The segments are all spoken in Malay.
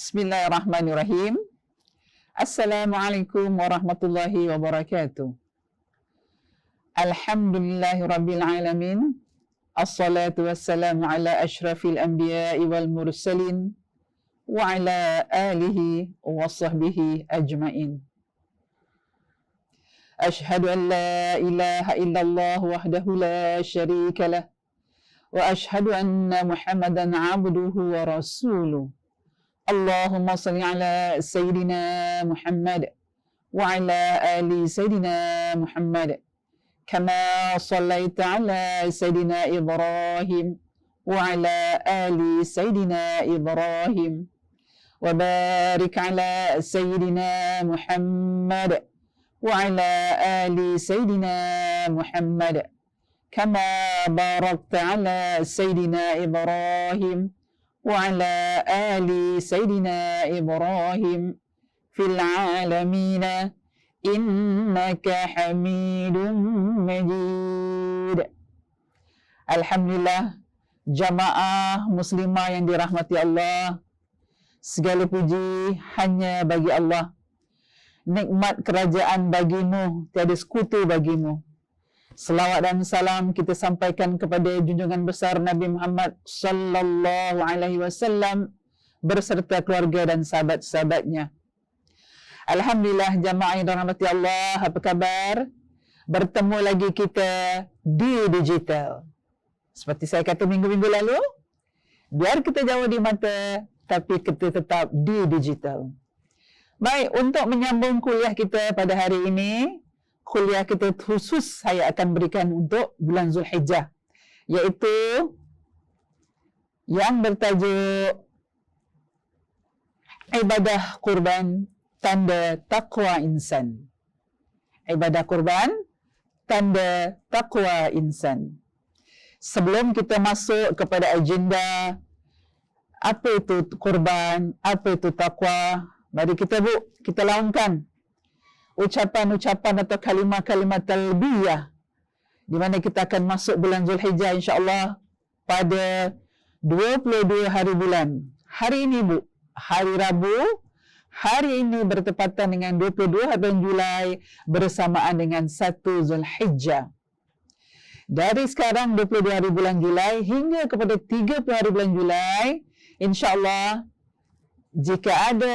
Bismillahirrahmanirrahim. Assalamualaikum warahmatullahi wabarakatuh. Alhamdulillahirabbil alamin. Assalatu wassalamu ala asyrafil anbiya'i wal mursalin wa ala alihi wa sahbihi ajmain. Ashhadu an la ilaha illallah wahdahu la syarika lah wa ashhadu anna Muhammadan abduhu wa rasuluh. Allahumma salli ala Sayyidina Muhammad wa ala ali Sayyidina Muhammad kama sallaita ala Sayyidina Ibrahim wa ala ali Sayyidina Ibrahim wa barik ala Sayyidina Muhammad wa ala ali Sayyidina Muhammad kama barakta ala Sayyidina Ibrahim وعلى آل سيدنا إبراهيم في العالمين إنك حميد مجيد. Alhamdulillah, jamaah muslimah yang dirahmati Allah, segala puji hanya bagi Allah. Nikmat kerajaan bagimu, tiada sekutu bagimu. Selawat dan salam kita sampaikan kepada junjungan besar Nabi Muhammad sallallahu alaihi wasallam berserta keluarga dan sahabat-sahabatnya. Alhamdulillah, jamaah yang dirahmati Allah, apa kabar? Bertemu lagi kita di digital. Seperti saya kata minggu-minggu lalu, biar kita jauh di mata, tapi kita tetap di digital. Baik, untuk menyambung kuliah kita pada hari ini, kuliah kita khusus saya akan berikan untuk bulan Zulhijjah, iaitu yang bertajuk ibadah kurban tanda taqwa insan. Ibadah kurban tanda taqwa insan. Sebelum kita masuk kepada agenda apa itu kurban, apa itu taqwa, mari kita laungkan ucapan-ucapan atau kalimah-kalimah talbiyah di mana kita akan masuk bulan Zulhijjah insya-Allah pada 22 hari bulan. Hari ini hari Rabu, hari ini bertepatan dengan 22 hari bulan Julai bersamaan dengan 1 Zulhijjah. Dari sekarang 22 hari bulan Julai hingga kepada 30 hari bulan Julai, insya-Allah jika ada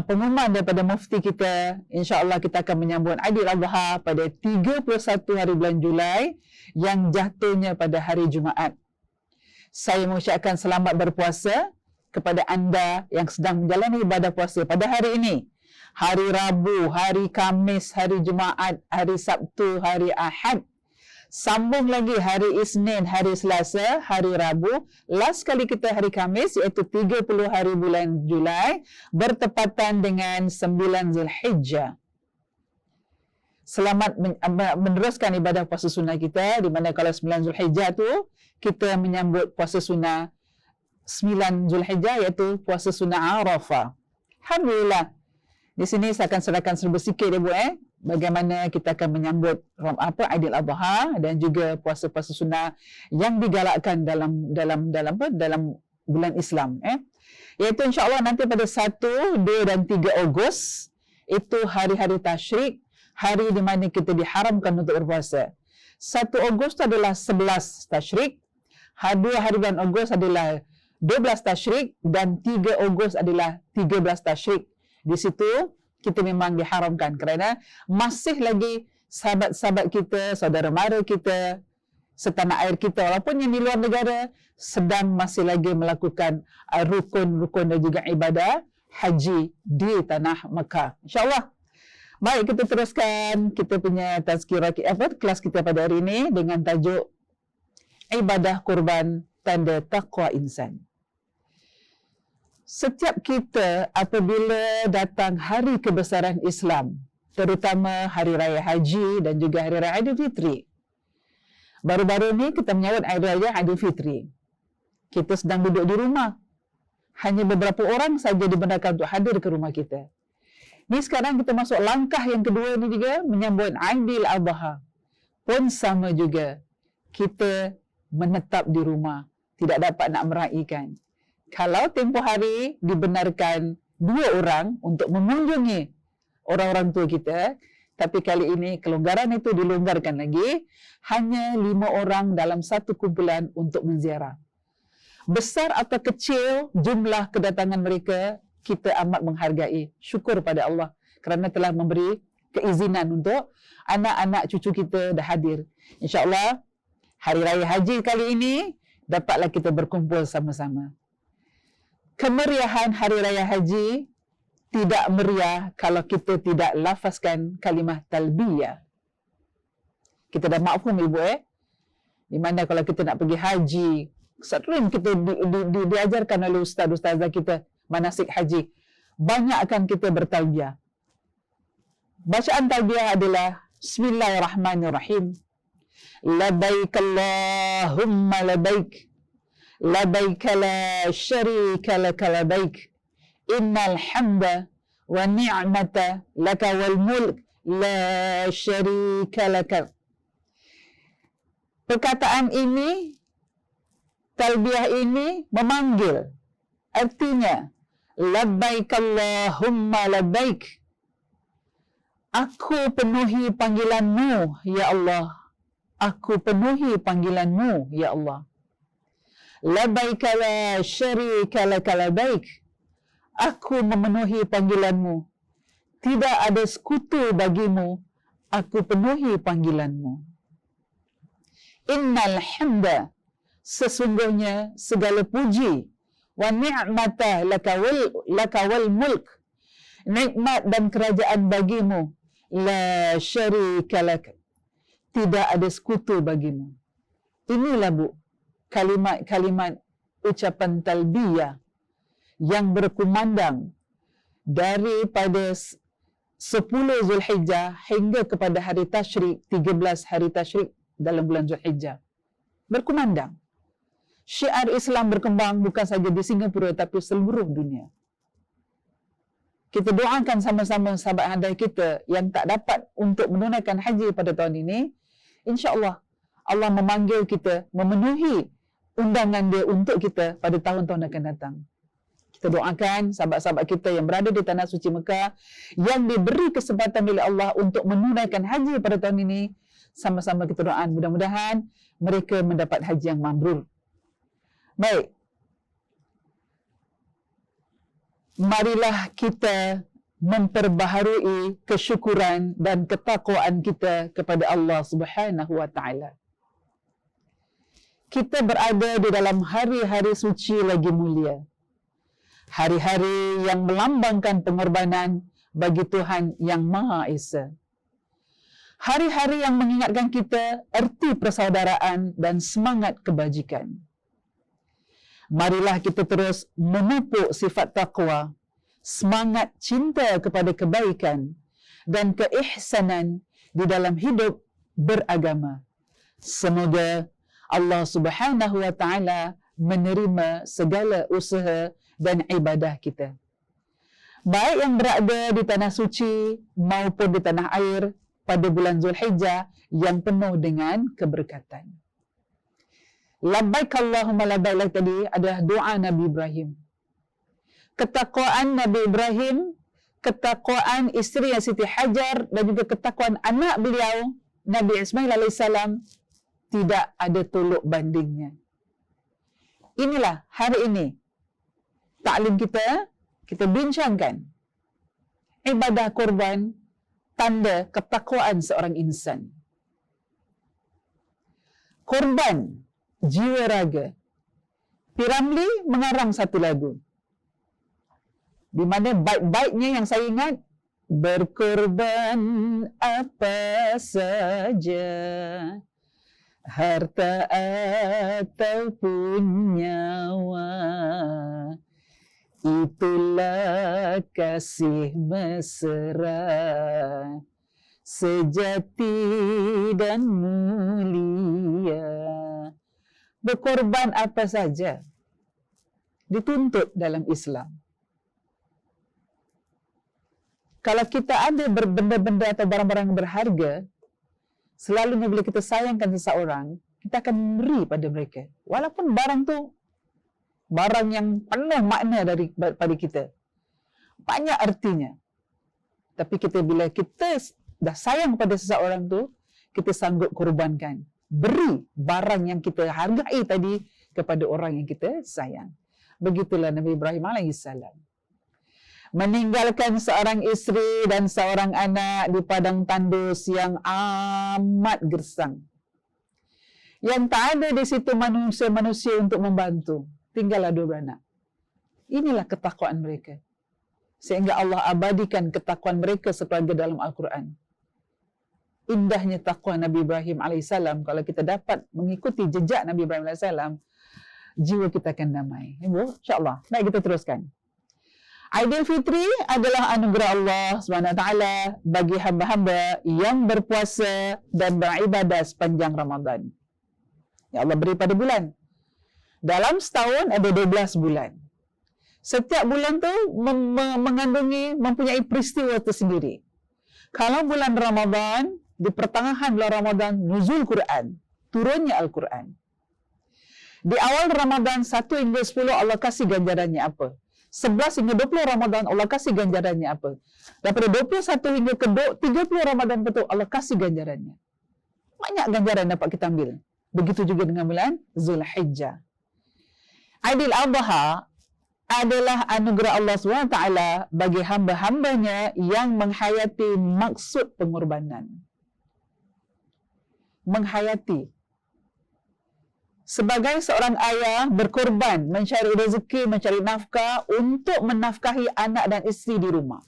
pengumuman daripada mufti kita, insya-Allah kita akan menyambut Aidil Adha pada 31 hari bulan Julai yang jatuhnya pada hari Jumaat. Saya mengucapkan selamat berpuasa kepada anda yang sedang menjalani ibadah puasa pada hari ini. Hari Rabu, hari Khamis, hari Jumaat, hari Sabtu, hari Ahad. Sambung lagi hari Isnin, hari Selasa, hari Rabu. Last kali kita hari Khamis iaitu 30 hari bulan Julai bertepatan dengan 9 Zulhijjah. Selamat meneruskan ibadah puasa sunnah kita, di mana kalau 9 Zulhijjah tu kita menyambut puasa sunnah 9 Zulhijjah iaitu puasa sunnah Arafah. Alhamdulillah. Di sini saya akan serahkan sedikit bagaimana kita akan menyambut Aidil Adha dan juga puasa-puasa sunnah yang digalakkan dalam bulan Islam. Iaitu insya-Allah nanti pada 1, 2 dan 3 Ogos itu hari-hari tasyrik, hari di mana kita diharamkan untuk berpuasa. 1 Ogos itu adalah 11 tasyrik, 2 hari bulan Ogos adalah 12 tasyrik dan 3 Ogos adalah 13 tasyrik. Di situ kita memang diharamkan kerana masih lagi sahabat-sahabat kita, saudara mara kita, setanah air kita walaupun yang di luar negara sedang masih lagi melakukan rukun-rukun dan juga ibadah haji di tanah Mekah. InsyaAllah. Baik, kita teruskan kita punya tazkirah kelas kita pada hari ini dengan tajuk ibadah kurban tanda taqwa insan. Setiap kita apabila datang hari kebesaran Islam, terutama Hari Raya Haji dan juga Hari Raya Aidilfitri. Baru-baru ni kita menyambut Hari Raya Aidilfitri. Kita sedang duduk di rumah. Hanya beberapa orang saja dibenarkan untuk hadir ke rumah kita. Ni sekarang kita masuk langkah yang kedua ni juga menyambut Aidil Adha. Pun sama juga. Kita menetap di rumah. Tidak dapat nak meraihkan. Kalau tempoh hari dibenarkan 2 orang untuk mengunjungi orang-orang tua kita, tapi kali ini kelonggaran itu dilonggarkan lagi, hanya 5 orang dalam satu kumpulan untuk menziarah. Besar atau kecil jumlah kedatangan mereka, kita amat menghargai. Syukur pada Allah kerana telah memberi keizinan untuk anak-anak cucu kita dah hadir. InsyaAllah, Hari Raya Haji kali ini, dapatlah kita berkumpul sama-sama. Kemeriahan Hari Raya Haji tidak meriah kalau kita tidak lafazkan kalimah talbiyah. Kita dah maklum ibu di mana kalau kita nak pergi haji, sering kita diajarkan oleh ustaz-ustazah kita manasik haji. Banyak akan kita bertalbiyah. Bacaan talbiyah adalah Bismillahirrahmanirrahim. Labbaik Allahumma labbaik. Labbaik la syarika laka labbaik. Innal hamda wa ni'mata laka wal mulk la syarika laka. Perkataan ini, talbiyah ini memanggil. Artinya, labbaik Allahumma labbaik. Aku penuhi panggilanmu, ya Allah. Aku penuhi panggilanmu, ya Allah. Labbaik la syarika laka labbaik. Aku memenuhi panggilanmu. Tidak ada sekutu bagimu. Aku penuhi panggilanmu. Innal hamda. Sesungguhnya segala puji. Wa ni'mata laka wal mulk. Nikmat dan kerajaan bagimu. La syarika laka. Tidak ada sekutu bagimu. Inilah bu, kalimat-kalimat ucapan talbiyah yang berkumandang daripada 10 Zulhijjah hingga kepada hari Tashrik, 13 hari Tashrik dalam bulan Zulhijjah. Berkumandang. Syiar Islam berkembang bukan saja di Singapura tapi seluruh dunia. Kita doakan sama-sama sahabat handai kita yang tak dapat untuk menunaikan haji pada tahun ini. InsyaAllah, Allah memanggil kita memenuhi undangan dia untuk kita pada tahun-tahun akan datang. Kita doakan sahabat-sahabat kita yang berada di Tanah Suci Mekah, yang diberi kesempatan oleh Allah untuk menunaikan haji pada tahun ini, sama-sama kita doakan mudah-mudahan mereka mendapat haji yang mabrur. Baik. Marilah kita memperbaharui kesyukuran dan ketakwaan kita kepada Allah Subhanahu wa taala. Kita berada di dalam hari-hari suci lagi mulia. Hari-hari yang melambangkan pengorbanan bagi Tuhan yang Maha Esa. Hari-hari yang mengingatkan kita erti persaudaraan dan semangat kebajikan. Marilah kita terus memupuk sifat taqwa, semangat cinta kepada kebaikan dan keihsanan di dalam hidup beragama. Semoga Allah Subhanahu wa taala menerima segala usaha dan ibadah kita. Baik yang berada di tanah suci maupun di tanah air pada bulan Zulhijjah yang penuh dengan keberkatan. Labbaik Allahumma labbaik tadi adalah doa Nabi Ibrahim. Ketakwaan Nabi Ibrahim, ketakwaan isteri Siti Hajar dan juga ketakwaan anak beliau Nabi Ismail alaihissalam tidak ada tolok bandingnya. Inilah hari ini taklim kita bincangkan ibadah korban, tanda ketakwaan seorang insan. Korban jiwa raga. P. Ramlee mengarang satu lagu di mana bait-baitnya yang saya ingat, berkorban apa saja, harta ataupun nyawa, itulah kasih mesra, sejati dan mulia. Berkorban apa saja dituntut dalam Islam. Kalau kita ada benda-benda atau barang-barang berharga, selalunya bila kita sayangkan seseorang, kita akan memberi pada mereka. Walaupun barang tu barang yang penuh makna daripada kita. Banyak artinya. Tapi bila kita dah sayang pada seseorang tu, kita sanggup korbankan. Beri barang yang kita hargai tadi kepada orang yang kita sayang. Begitulah Nabi Ibrahim AS. Meninggalkan seorang isteri dan seorang anak di padang tandus yang amat gersang. Yang tak ada di situ manusia-manusia untuk membantu. Tinggallah 2 beranak. Inilah ketakwaan mereka. Sehingga Allah abadikan ketakwaan mereka sekeluarga dalam Al-Quran. Indahnya takwa Nabi Ibrahim AS. Kalau kita dapat mengikuti jejak Nabi Ibrahim AS, jiwa kita akan damai. Ibu, insyaAllah. Baik, kita teruskan. Aidilfitri adalah anugerah Allah SWT bagi hamba-hamba yang berpuasa dan beribadah sepanjang Ramadan. Ya Allah beri pada bulan. Dalam setahun ada 12 bulan. Setiap bulan tu mempunyai peristiwa tersendiri. Kalau bulan Ramadan, di pertengahan bulan Ramadan, nuzul Quran, turunnya Al-Quran. Di awal Ramadan 1 hingga 10 Allah kasih ganjarannya apa? 11 hingga 20 Ramadan Allah kasih ganjarannya apa? Daripada 21 hingga ke 30 Ramadan betul Allah kasih ganjarannya. Banyak ganjaran dapat kita ambil. Begitu juga dengan bulan Zulhijjah. Aidil Adha adalah anugerah Allah SWT bagi hamba-hambanya yang menghayati maksud pengorbanan. Menghayati. Sebagai seorang ayah berkorban, mencari rezeki, mencari nafkah untuk menafkahi anak dan isteri di rumah.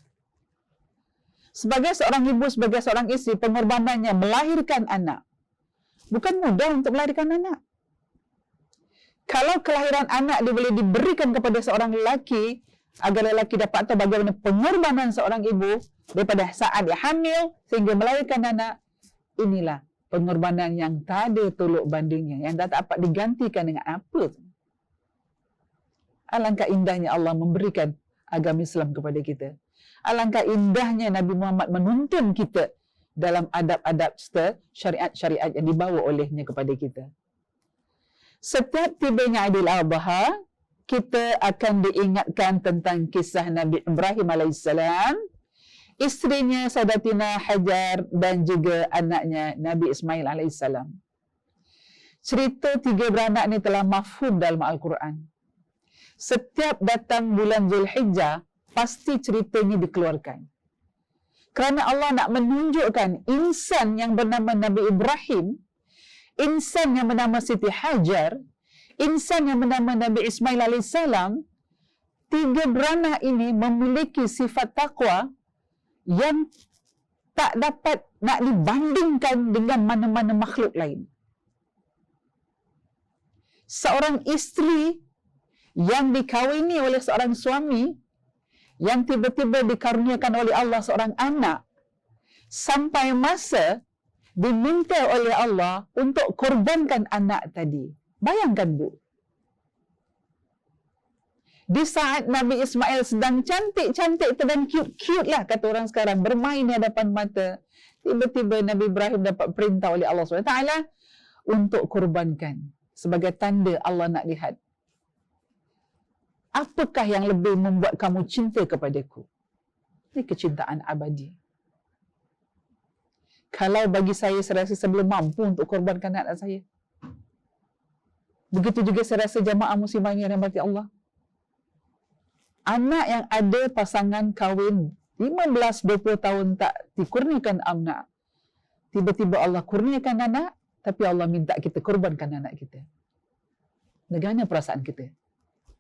Sebagai seorang ibu, sebagai seorang isteri, pengorbanannya melahirkan anak. Bukan mudah untuk melahirkan anak. Kalau kelahiran anak dia boleh diberikan kepada seorang lelaki, agar lelaki dapat tahu bagaimana pengorbanan seorang ibu daripada saat dia hamil sehingga melahirkan anak, inilah pengorbanan yang tak ada tolok bandingnya, yang tak dapat digantikan dengan apa. Alangkah indahnya Allah memberikan agama Islam kepada kita. Alangkah indahnya Nabi Muhammad menuntun kita dalam adab-adab serta syariat-syariat yang dibawa olehnya kepada kita. Setiap tibanya Aidil Adha, kita akan diingatkan tentang kisah Nabi Ibrahim AS, isterinya Saidatina Hajar dan juga anaknya Nabi Ismail AS. Cerita 3 beranak ni telah mafhum dalam Al-Quran. Setiap datang bulan Zulhijjah, pasti ceritanya dikeluarkan. Kerana Allah nak menunjukkan insan yang bernama Nabi Ibrahim, insan yang bernama Siti Hajar, insan yang bernama Nabi Ismail AS, 3 beranak ini memiliki sifat taqwa yang tak dapat nak dibandingkan dengan mana-mana makhluk lain. Seorang isteri yang dikawini oleh seorang suami, yang tiba-tiba dikaruniakan oleh Allah seorang anak, sampai masa diminta oleh Allah untuk korbankan anak tadi. Bayangkan, Bu. Di saat Nabi Ismail sedang cantik-cantik dan cute-cute lah, kata orang sekarang, bermain di hadapan mata, tiba-tiba Nabi Ibrahim dapat perintah oleh Allah SWT untuk korbankan. Sebagai tanda Allah nak lihat, apakah yang lebih membuat kamu cinta kepadaku? Ini kecintaan abadi. Kalau bagi saya rasa saya belum mampu untuk korbankan anak saya. Begitu juga saya rasa jamaah muslimah yang dirahmati Allah. Anak yang ada pasangan kahwin 15-20 tahun tak dikurniakan anak. Tiba-tiba Allah kurniakan anak, tapi Allah minta kita korbankan anak kita. Bagaimana perasaan kita?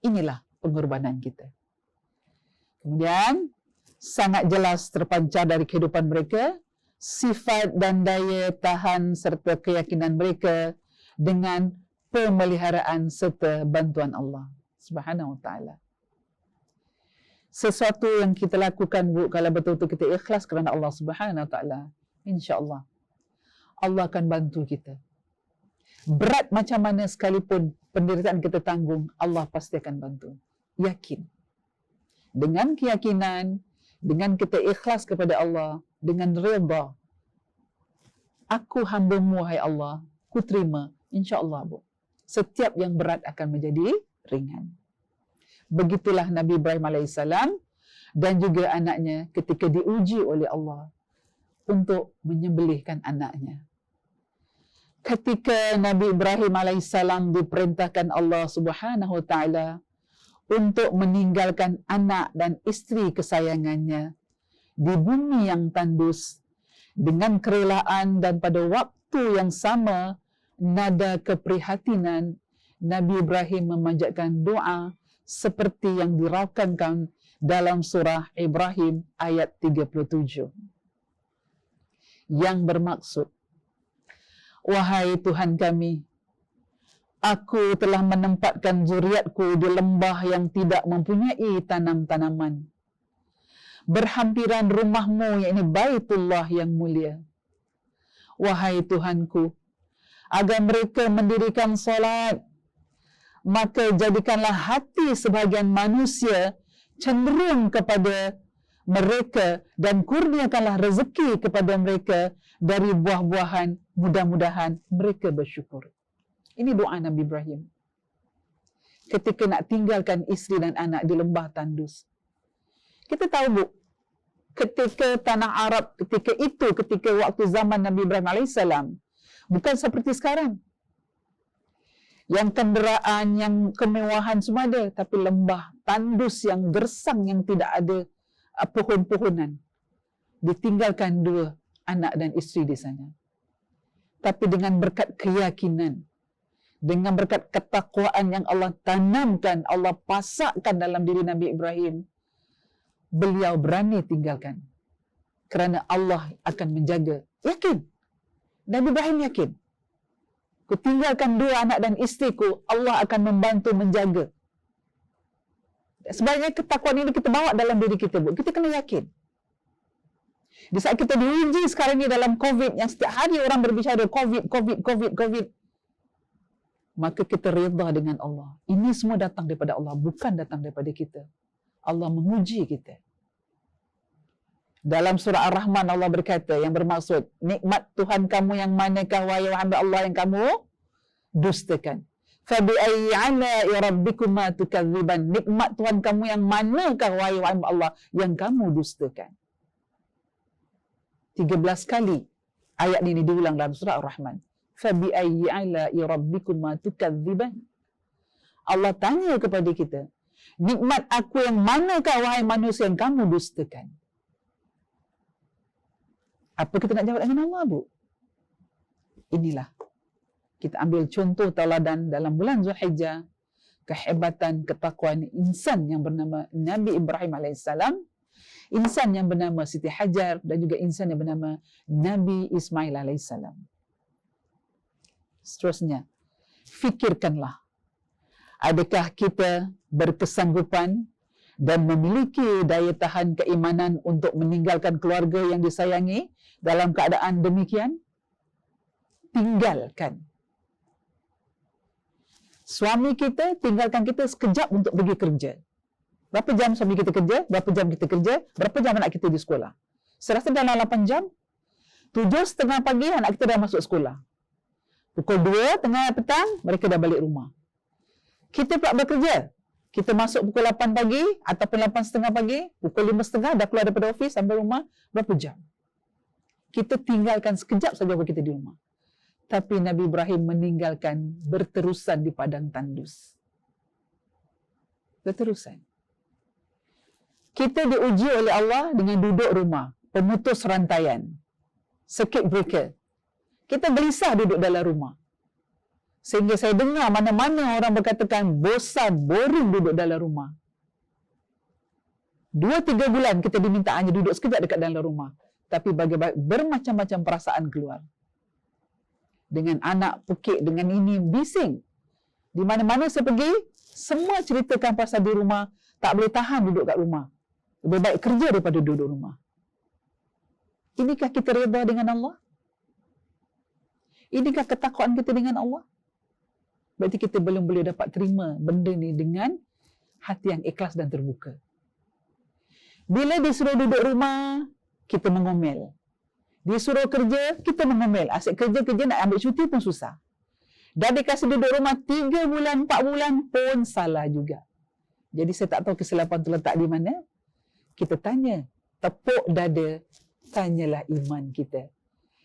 Inilah pengorbanan kita. Kemudian, sangat jelas terpancar dari kehidupan mereka, sifat dan daya tahan serta keyakinan mereka dengan pemeliharaan serta bantuan Allah Subhanahu Wa Taala. Sesuatu yang kita lakukan, Bu, kalau betul-betul kita ikhlas kerana Allah Subhanahu Wa Taala, insya-Allah Allah akan bantu kita. Berat macam mana sekalipun penderitaan kita tanggung, Allah pasti akan bantu. Yakin. Dengan keyakinan, dengan kita ikhlas kepada Allah, dengan redha. Aku hamba-Mu, hai Allah, ku terima, insya-Allah, Bu. Setiap yang berat akan menjadi ringan. Begitulah Nabi Ibrahim alaihissalam dan juga anaknya ketika diuji oleh Allah untuk menyembelihkan anaknya. Ketika Nabi Ibrahim alaihissalam diperintahkan Allah Subhanahu wa taala untuk meninggalkan anak dan isteri kesayangannya di bumi yang tandus dengan kerelaan dan pada waktu yang sama nada keprihatinan, Nabi Ibrahim memanjatkan doa seperti yang dirakamkan dalam surah Ibrahim ayat 37 yang bermaksud, wahai Tuhan kami, aku telah menempatkan zuriatku di lembah yang tidak mempunyai tanam-tanaman, berhampiran rumahmu, yakni Baitullah yang mulia. Wahai Tuhanku, agar mereka mendirikan solat, maka jadikanlah hati sebahagian manusia cenderung kepada mereka dan kurniakanlah rezeki kepada mereka dari buah-buahan, mudah-mudahan mereka bersyukur. Ini doa Nabi Ibrahim ketika nak tinggalkan isteri dan anak di lembah tandus. Kita tahu, Bu, ketika tanah Arab ketika waktu zaman Nabi Ibrahim alaihissalam bukan seperti sekarang yang kenderaan, yang kemewahan semua ada, tapi lembah tandus yang gersang yang tidak ada pohon-pohonan. Ditinggalkan 2 anak dan isteri di sana. Tapi dengan berkat keyakinan, dengan berkat ketakwaan yang Allah tanamkan, Allah pasakkan dalam diri Nabi Ibrahim, beliau berani tinggalkan. Kerana Allah akan menjaga. Yakin. Nabi Ibrahim yakin. Ku tinggalkan 2 anak dan isteriku, Allah akan membantu menjaga. Sebenarnya ketakwaan ini kita bawa dalam diri kita, Bu. Kita kena yakin. Di saat kita diuji sekarang ni dalam COVID, yang setiap hari orang berbicara COVID, maka kita redha dengan Allah. Ini semua datang daripada Allah, bukan datang daripada kita. Allah menguji kita. Dalam surah Ar-Rahman Allah berkata yang bermaksud, nikmat Tuhan kamu yang manakah wahai hamba Allah yang kamu dustakan? Fabi ayyi ala'i rabbikuma tukadziban? Nikmat Tuhan kamu yang manakah wahai hamba Allah yang kamu dustakan? 13 kali ayat ini diulang dalam surah Ar-Rahman. Fabi ayyi ala'i rabbikuma tukadziban? Allah tanya kepada kita, nikmat aku yang manakah wahai manusia yang kamu dustakan? Apa kita nak jawab dengan Allah, Bu? Inilah. Kita ambil contoh tauladan dalam bulan Zulhijjah, kehebatan, ketakwaan insan yang bernama Nabi Ibrahim alaihissalam, insan yang bernama Siti Hajar dan juga insan yang bernama Nabi Ismail alaihissalam. Seterusnya, fikirkanlah, adakah kita berkesanggupan dan memiliki daya tahan keimanan untuk meninggalkan keluarga yang disayangi dalam keadaan demikian? Tinggalkan. Suami kita tinggalkan kita sekejap untuk pergi kerja. Berapa jam suami kita kerja? Berapa jam kita kerja? Berapa jam anak kita di sekolah? Saya rasa dalam 8 jam. 7:30 pagi anak kita dah masuk sekolah. Pukul 2 tengah petang mereka dah balik rumah. Kita pula bekerja. Kita masuk pukul 8 pagi ataupun 8:30 pagi, pukul 5:30 dah keluar daripada ofis sampai rumah, berapa jam? Kita tinggalkan sekejap saja waktu kita di rumah. Tapi Nabi Ibrahim meninggalkan berterusan di padang tandus. Berterusan. Kita diuji oleh Allah dengan duduk rumah, pemutus rantaian, circuit breaker. Kita gelisah duduk dalam rumah. Sehingga saya dengar mana-mana orang berkatakan bosan, boring duduk dalam rumah. 2-3 bulan kita diminta hanya duduk sekejap dekat dalam rumah. Tapi bermacam-macam perasaan keluar. Dengan anak pukik, dengan ini bising. Di mana-mana saya pergi, semua ceritakan pasal di rumah, tak boleh tahan duduk kat rumah. Lebih baik kerja daripada duduk rumah. Inikah kita redha dengan Allah? Inikah ketakwaan kita dengan Allah? Berarti kita belum boleh dapat terima benda ni dengan hati yang ikhlas dan terbuka. Bila disuruh duduk rumah, kita mengomel. Disuruh kerja, kita mengomel. Asyik kerja-kerja nak ambil cuti pun susah. Dan dikasih duduk rumah 3 bulan, 4 bulan pun salah juga. Jadi saya tak tahu kesilapan tu letak di mana. Kita tanya, tepuk dada, tanyalah iman kita.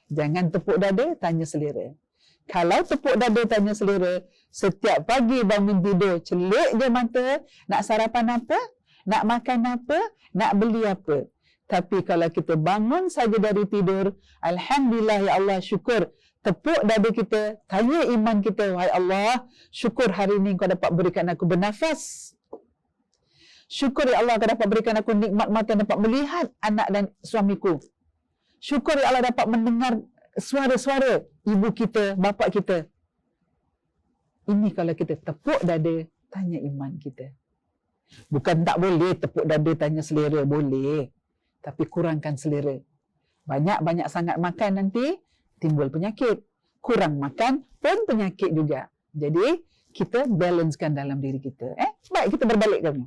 Jangan tepuk dada, tanya selera. Kalau tepuk dada, tanya selera, setiap pagi bangun tidur, celik je mata, nak sarapan apa, nak makan apa, nak beli apa. Tapi kalau kita bangun saja dari tidur, Alhamdulillah ya Allah, syukur. Tepuk dada kita, tanya iman kita, wahai Allah, syukur hari ini kau dapat berikan aku bernafas. Syukur ya Allah kau dapat berikan aku nikmat mata dapat melihat anak dan suamiku. Syukur ya Allah dapat mendengar suara-suara ibu kita, bapa kita. Ini kalau kita tepuk dada, tanya iman kita. Bukan tak boleh tepuk dada, tanya selera. Boleh. Tapi kurangkan selera. Banyak-banyak sangat makan nanti, timbul penyakit. Kurang makan pun penyakit juga. Jadi, kita balancekan dalam diri kita. Baik, kita berbalik kamu.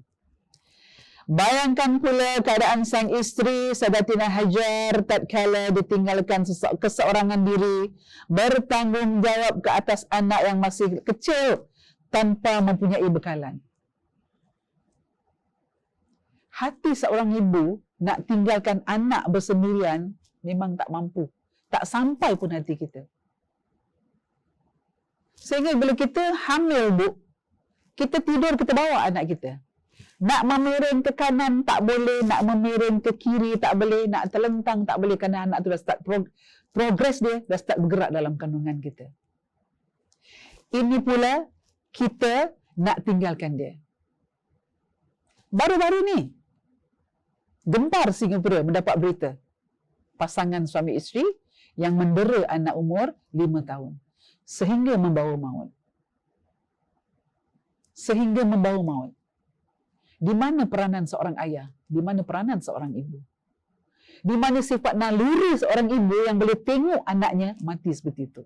Bayangkan pula keadaan sang isteri Sayyidatina Hajar tatkala ditinggalkan keseorangan diri, bertanggungjawab ke atas anak yang masih kecil tanpa mempunyai bekalan. Hati seorang ibu nak tinggalkan anak bersendirian memang tak mampu. Tak sampai pun hati kita. Sehingga bila kita hamil, Bu, kita tidur, kita bawa anak kita. Nak memiring ke kanan tak boleh, nak memiring ke kiri tak boleh, nak terlentang tak boleh kerana anak tu dah start progress dia, dah start bergerak dalam kandungan kita. Ini pula kita nak tinggalkan dia. Baru-baru ni, Gempar Singapura mendapat berita pasangan suami isteri yang mendera anak umur 5 tahun sehingga membawa maut. Sehingga membawa maut. Di mana peranan seorang ayah? Di mana peranan seorang ibu? Di mana sifat naluri seorang ibu yang boleh tengok anaknya mati seperti itu?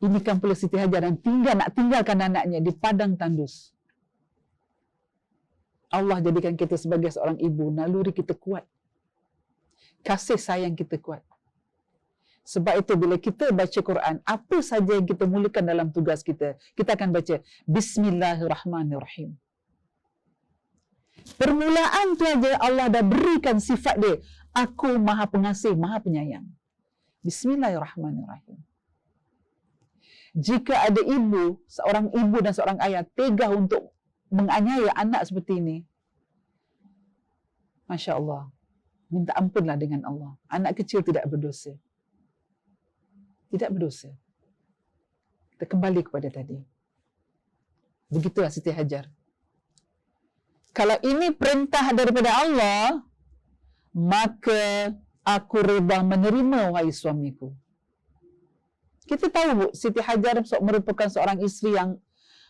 Ini kan pula Siti Hajar yang nak tinggalkan anaknya di padang tandus. Allah jadikan kita sebagai seorang ibu, naluri kita kuat. Kasih sayang kita kuat. Sebab itu bila kita baca Quran, apa saja yang kita mulakan dalam tugas kita, kita akan baca Bismillahirrahmanirrahim. Permulaan tu aja Allah dah berikan sifat dia. Aku Maha Pengasih, Maha Penyayang. Bismillahirrahmanirrahim. Jika ada ibu, seorang ibu dan seorang ayah tega untuk menganiaya anak seperti ini, Masya Allah, minta ampunlah dengan Allah. Anak kecil tidak berdosa. Tidak berdosa. Kita kembali kepada tadi. Begitulah Siti Hajar. Kalau ini perintah daripada Allah, maka aku reda menerima wahai suamiku. Kita tahu, Bu, Siti Hajar merupakan seorang isteri yang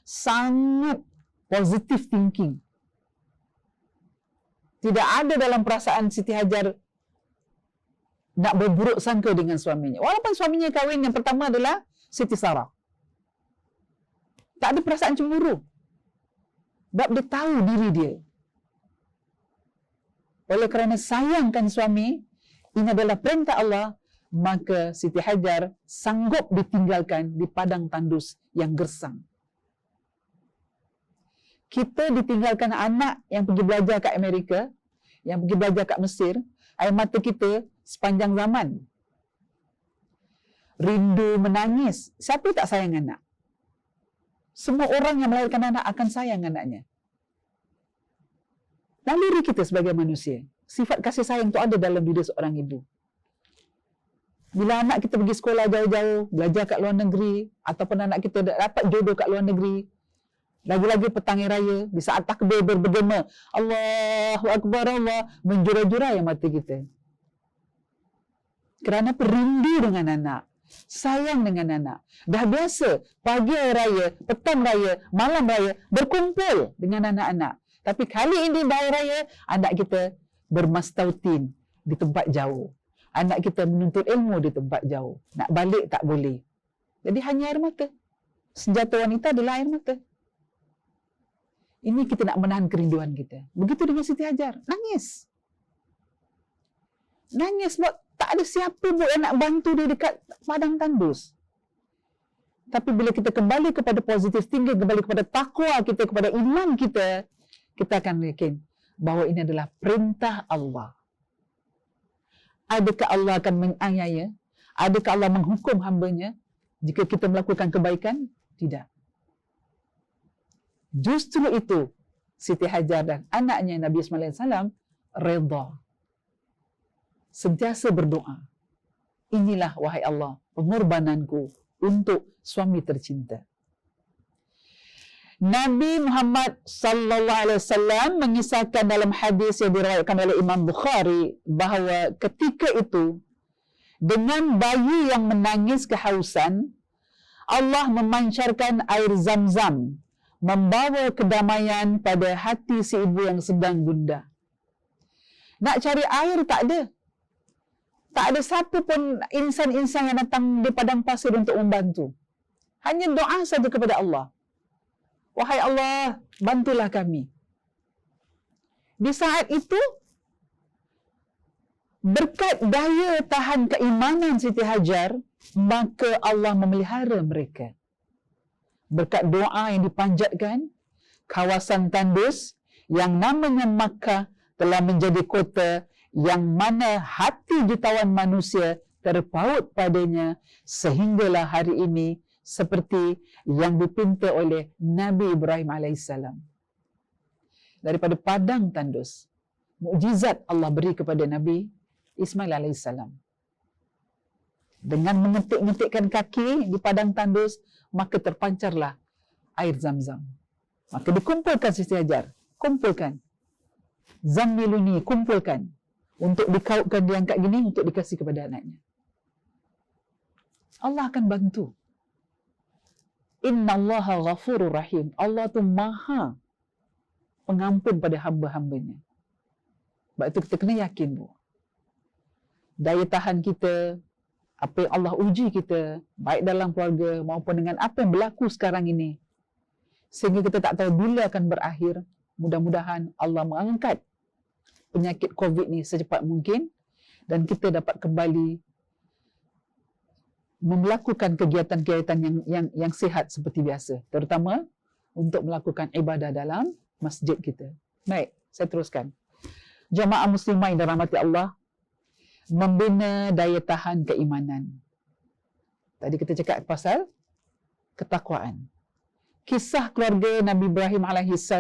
sangat positive thinking. Tidak ada dalam perasaan Siti Hajar nak berburuk sangka dengan suaminya. Walaupun suaminya kahwin yang pertama adalah Siti Sarah. Tak ada perasaan cemburu. Sebab dia tahu diri dia. Oleh kerana sayangkan suami, ini adalah perintah Allah, maka Siti Hajar sanggup ditinggalkan di padang tandus yang gersang. Kita ditinggalkan anak yang pergi belajar kat Amerika, yang pergi belajar kat Mesir, air mata kita sepanjang zaman. Rindu menangis. Siapa tak sayang anak? Semua orang yang melahirkan anak akan sayang anaknya. Naluri kita sebagai manusia. Sifat kasih sayang itu ada dalam diri seorang ibu. Bila anak kita pergi sekolah jauh-jauh, belajar kat luar negeri, ataupun anak kita dapat jodoh kat luar negeri, lagi-lagi petang raya, di saat takbir bergema, Allahu Akbar Allah, menjura-jura yang mata kita. Kerana perindu dengan anak, sayang dengan anak. Dah biasa, pagi raya, petang raya, malam raya, berkumpul dengan anak-anak. Tapi kali ini hari raya, anak kita bermastautin di tempat jauh. Anak kita menuntut ilmu di tempat jauh. Nak balik tak boleh. Jadi hanya air mata. Senjata wanita adalah air mata. Ini kita nak menahan kerinduan kita. Begitu dengan Siti Hajar. Nangis. Nangis sebab tak ada siapa pun yang nak bantu dia dekat padang tandus. Tapi bila kita kembali kepada positif tinggi, kembali kepada takwa kita, kepada iman kita, kita akan yakin bahawa ini adalah perintah Allah. Adakah Allah akan menganiaya? Adakah Allah menghukum hamba-Nya jika kita melakukan kebaikan? Tidak. Justru itu Siti Hajar dan anaknya Nabi Ismail AS redha. Sentiasa berdoa. Inilah wahai Allah pengorbananku untuk suami tercinta. Nabi Muhammad sallallahu alaihi wasallam mengisahkan dalam hadis yang diriwayatkan oleh Imam Bukhari bahawa ketika itu dengan bayi yang menangis kehausan, Allah memancarkan air Zam-Zam, membawa kedamaian pada hati si ibu yang sedang gundah. Nak cari air tak ada. Tak ada satu pun insan-insan yang datang di padang pasir untuk membantu. Hanya doa saja kepada Allah. Wahai Allah, bantulah kami. Di saat itu, berkat daya tahan keimanan Siti Hajar, maka Allah memelihara mereka. Berkat doa yang dipanjatkan, kawasan tandus yang namanya Makkah telah menjadi kota yang mana hati jutawan manusia terpaut padanya sehinggalah hari ini seperti yang dipinta oleh Nabi Ibrahim AS. Daripada padang tandus, mukjizat Allah beri kepada Nabi Ismail AS. Dengan mengetik-ngetikkan kaki di padang tandus, maka terpancarlah air Zam-Zam. Maka dikumpulkan Siti Hajar, kumpulkan. Zammiluni, kumpulkan. Untuk dikautkan, diangkat gini, untuk dikasih kepada anaknya. Allah akan bantu. Inna Allaha ghafurur rahim. Allah tu maha pengampun pada hamba-hambanya. Sebab itu kita kena yakin, Bu. Daya tahan kita, apa yang Allah uji kita, baik dalam keluarga maupun dengan apa yang berlaku sekarang ini. Sehingga kita tak tahu bila akan berakhir. Mudah-mudahan Allah mengangkat penyakit COVID ni secepat mungkin dan kita dapat kembali melakukan kegiatan-kegiatan yang sihat seperti biasa, terutama untuk melakukan ibadah dalam masjid kita. Baik, saya teruskan. Jamaah muslimah yang dirahmati Allah, membina daya tahan keimanan. Tadi kita cakap pasal ketakwaan. Kisah keluarga Nabi Ibrahim AS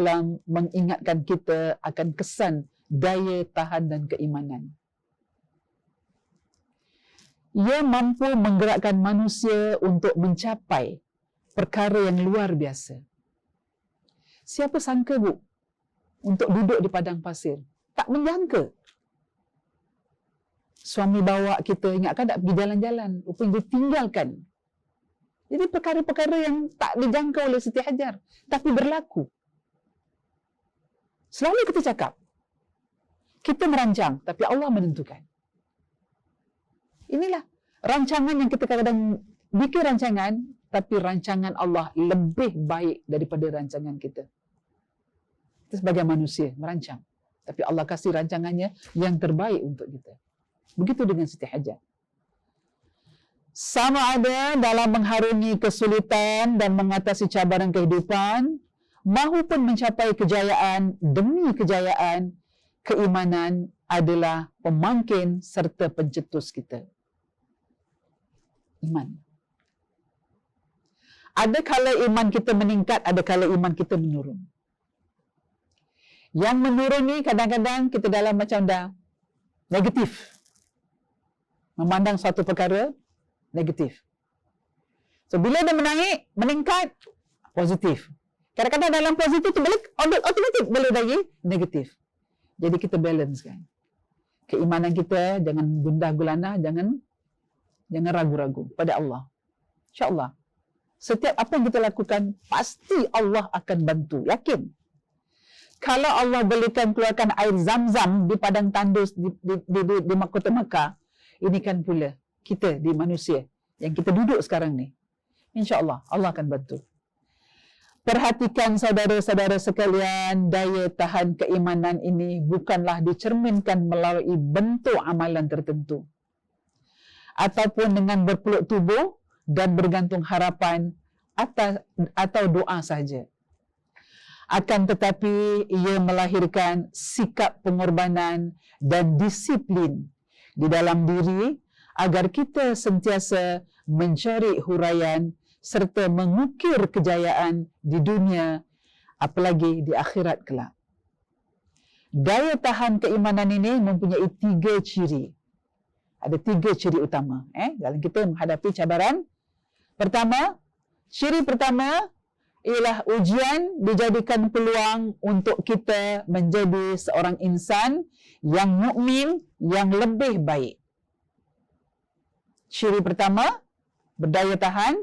mengingatkan kita akan kesan daya tahan dan keimanan. Ia mampu menggerakkan manusia untuk mencapai perkara yang luar biasa. Siapa sangka, Bu, untuk duduk di padang pasir? Tak menyangka. Suami bawa kita, ingatkan tak pergi jalan-jalan, rupanya ditinggalkan. Jadi perkara-perkara yang tak dijangka oleh Siti Hajar, tapi berlaku. Selalu kita cakap, kita merancang, tapi Allah menentukan. Inilah rancangan yang kita kadang-kadang bikin rancangan, tapi rancangan Allah lebih baik daripada rancangan kita. Kita sebagai manusia merancang, tapi Allah kasih rancangannya yang terbaik untuk kita. Begitu dengan Siti Hajar. Sama ada dalam mengharungi kesulitan dan mengatasi cabaran kehidupan, mahupun mencapai kejayaan demi kejayaan, keimanan adalah pemangkin serta pencetus kita. Iman. Ada kala iman kita meningkat, ada kala iman kita menurun. Yang menurun ni kadang-kadang kita dalam macam dah negatif. Memandang suatu perkara negatif. So bila dia menaik, meningkat, positif. Kadang-kadang dalam positif tu balik automatik boleh lagi negatif. Jadi kita balance kan. Keimanan kita jangan gundah gulana, jangan ragu-ragu pada Allah. InsyaAllah. Setiap apa yang kita lakukan, pasti Allah akan bantu. Yakin. Kalau Allah bolehkan keluarkan air Zam-Zam di padang tandus di kota Makkah, ini kan pula kita di manusia yang kita duduk sekarang ni. InsyaAllah Allah akan bantu. Perhatikan saudara-saudara sekalian, daya tahan keimanan ini bukanlah dicerminkan melalui bentuk amalan tertentu ataupun dengan berpeluk tubuh dan bergantung harapan atau doa saja. Akan tetapi ia melahirkan sikap pengorbanan dan disiplin di dalam diri agar kita sentiasa mencari huraian serta mengukir kejayaan di dunia, apalagi di akhirat kelak. Daya tahan keimanan ini mempunyai 3 ciri. Ada 3 ciri utama dalam kita menghadapi cabaran. Ciri pertama ialah ujian dijadikan peluang untuk kita menjadi seorang insan yang mukmin, yang lebih baik. Ciri pertama, berdaya tahan.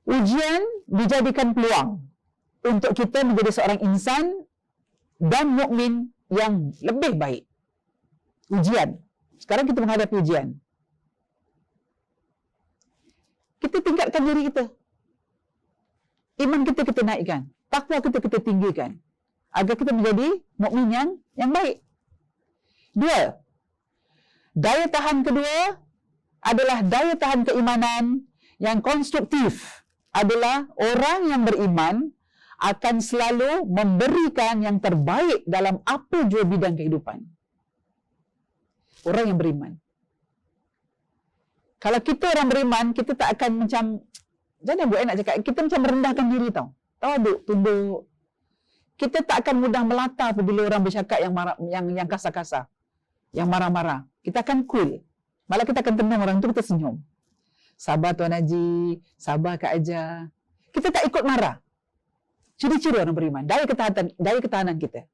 Ujian dijadikan peluang untuk kita menjadi seorang insan dan mukmin yang lebih baik. Ujian. Sekarang kita menghadapi ujian. Kita tingkatkan diri kita. Iman kita naikkan. Takwa kita tinggikan. Agar kita menjadi mukmin yang baik. 2. Daya tahan kedua adalah daya tahan keimanan yang konstruktif. Adalah orang yang beriman akan selalu memberikan yang terbaik dalam apa jua bidang kehidupan. Orang yang beriman. Kalau kita orang beriman, kita tak akan macam, jangan buat nak cakap, kita macam merendahkan diri tau. Tawaduk, tunduk. Kita tak akan mudah melata apabila orang bercakap yang marah, yang kasar-kasar, yang marah-marah. Kita akan cool. Malah kita akan tenang orang tu, kita senyum. Sabar Tuan Haji, sabar Kak Ajar. Kita tak ikut marah. Ciri-ciri orang beriman, daya ketahanan kita.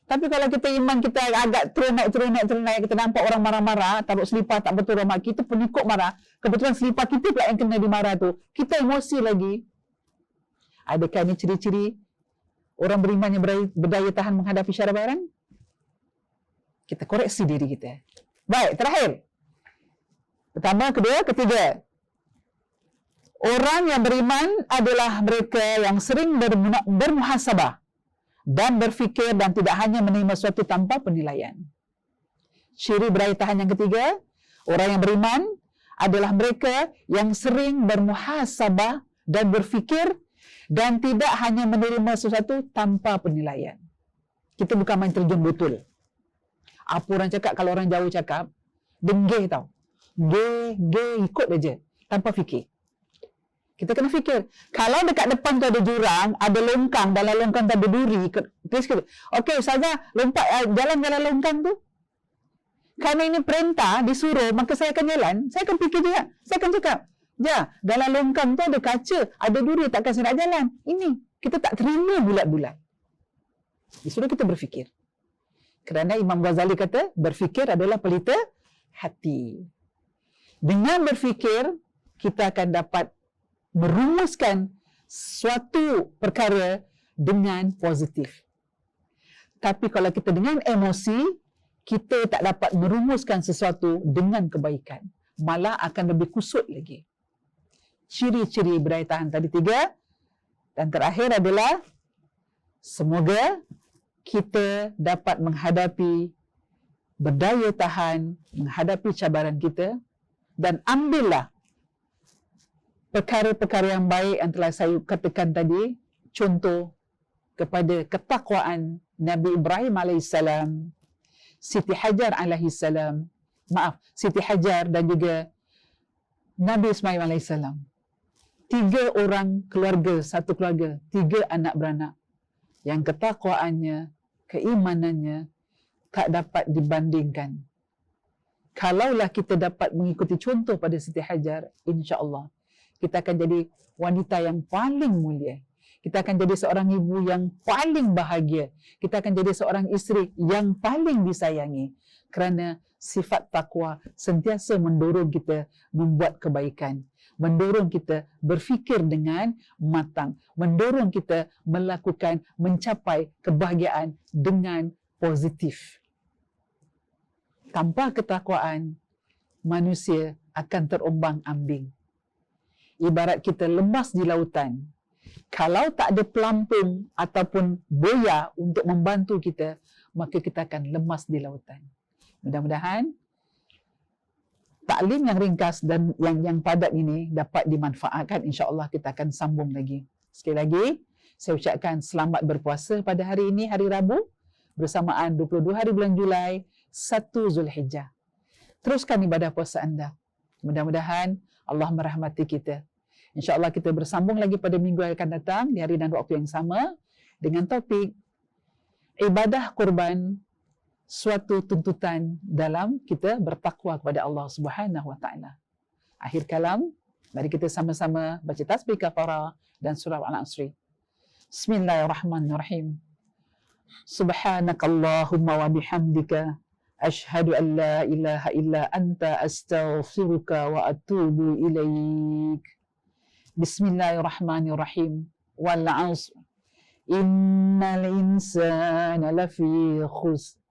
Tapi kalau kita iman kita agak turun naik, kita nampak orang marah-marah, taruh selipar tak betul ramai, kita pun ikut marah. Kebetulan selipar kita pula yang kena dimarah tu. Kita emosi lagi. Adakah ini ciri-ciri orang beriman yang berdaya tahan menghadapi cabaran? Kita koreksi diri kita. Baik, terakhir. Pertama, kedua, ketiga. Orang yang beriman adalah mereka yang sering bermuhasabah dan berfikir dan tidak hanya menerima sesuatu tanpa penilaian. Ciri berdaya tahan yang ketiga, orang yang beriman adalah mereka yang sering bermuhasabah dan berfikir dan tidak hanya menerima sesuatu tanpa penilaian. Kita bukan main terjun betul. Apa orang cakap, kalau orang jauh cakap, denggih tau. Ikut aja tanpa fikir. Kita kena fikir. Kalau dekat depan tu ada jurang, ada longkang, dalam longkang tu ada duri, okey, Ustazah, lompat jalan-jalan longkang tu. Kerana ini perintah, disuruh, maka saya akan jalan. Saya akan fikir juga. Saya akan cakap, dalam longkang tu ada kaca, ada duri, takkan saya nak jalan. Ini, kita tak terima bulat-bulat. Disuruh kita berfikir. Kerana Imam Ghazali kata, berfikir adalah pelita hati. Dengan berfikir, kita akan dapat merumuskan suatu perkara dengan positif. Tapi kalau kita dengan emosi, kita tak dapat merumuskan sesuatu dengan kebaikan. Malah akan lebih kusut lagi. Ciri-ciri berdaya tahan tadi 3. Dan terakhir adalah, semoga kita dapat menghadapi berdaya tahan, menghadapi cabaran kita, dan ambillah perkara-perkara yang baik yang telah saya katakan tadi, contoh kepada ketakwaan Nabi Ibrahim AS, Siti Hajar AS, Siti Hajar dan juga Nabi Ismail AS. 3 orang keluarga, satu keluarga, 3 anak beranak yang ketakwaannya, keimanannya tak dapat dibandingkan. Kalaulah kita dapat mengikuti contoh pada Siti Hajar, insya-Allah kita akan jadi wanita yang paling mulia. Kita akan jadi seorang ibu yang paling bahagia. Kita akan jadi seorang isteri yang paling disayangi. Kerana sifat takwa sentiasa mendorong kita membuat kebaikan. Mendorong kita berfikir dengan matang. Mendorong kita melakukan, mencapai kebahagiaan dengan positif. Tanpa ketakwaan, manusia akan terombang-ambing. Ibarat kita lemas di lautan. Kalau tak ada pelampung ataupun boya untuk membantu kita, maka kita akan lemas di lautan. Mudah-mudahan taklim yang ringkas dan yang padat ini dapat dimanfaatkan, insya-Allah kita akan sambung lagi. Sekali lagi, saya ucapkan selamat berpuasa pada hari ini, hari Rabu, bersamaan 22 hari bulan Julai, 1 Zulhijjah. Teruskan ibadah puasa anda. Mudah-mudahan Allah merahmati kita. InsyaAllah kita bersambung lagi pada minggu yang akan datang, di hari dan waktu yang sama, dengan topik ibadah kurban, suatu tuntutan dalam kita bertakwa kepada Allah Subhanahu wa taala. Akhir kalam, mari kita sama-sama baca tasbih kafarah dan surah Al-Asr. Bismillahirrahmanirrahim. Subhanakallahumma wa bihamdika asyhadu an la ilaha illa anta astaghfiruka wa atubu ilaik. Bismillahirrahmanirrahim. Wal 'asr. Innal insana lafi khusr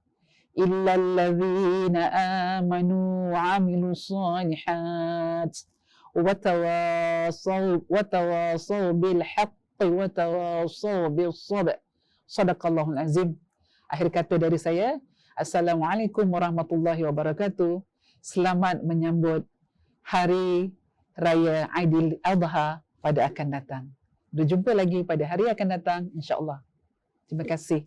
illa alladhina amanu wa 'amilus shalihat wa tawasaw bil haqqi wa tawasaw bis sabr. Shadaqallahul azim. Akhir kata dari saya, Assalamualaikum warahmatullahi wabarakatuh. Selamat menyambut hari Raya Aidil Adha pada akan datang. Berjumpa lagi pada hari akan datang, insya-Allah. Terima kasih.